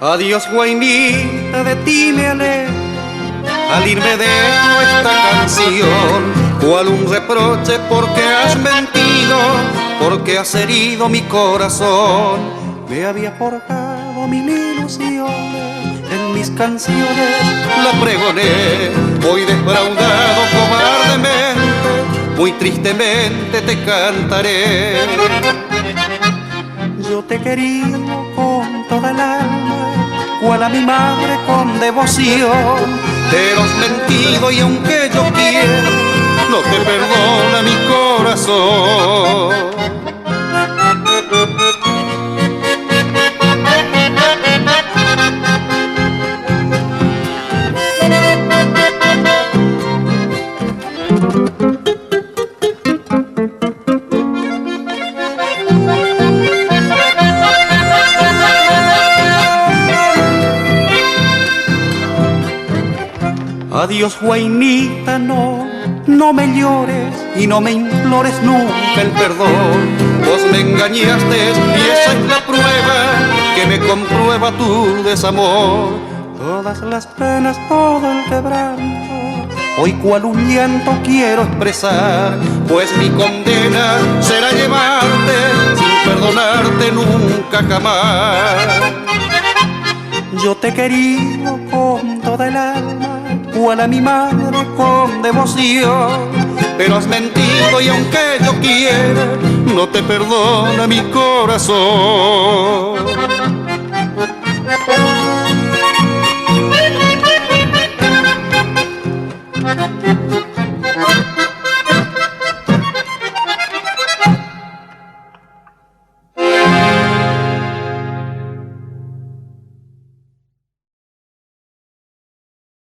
Adiós, Guainita, de ti me alejé. Al irme dejo esta canción, cual un reproche porque has mentido, porque has herido mi corazón. Me había forjado mil ilusiones, en mis canciones la pregoné. Hoy defraudado cobardemente, muy tristemente te cantaré. Yo te quería con toda el alma, cual a mi madre con devoción. Pero has mentido y aunque yo quiera, no te perdona mi corazón. Adiós, Guainita, no me llores y no me implores nunca el perdón. Vos me engañaste y esa es la prueba que me comprueba tu desamor. Todas las penas, todo el quebranto, hoy cual un llanto quiero expresar, pues mi condena será llevarte sin perdonarte nunca jamás. Yo te quería con toda el alma, cual a mi madre con devoción. Pero has mentido y aunque yo quiera, no te perdona mi corazón.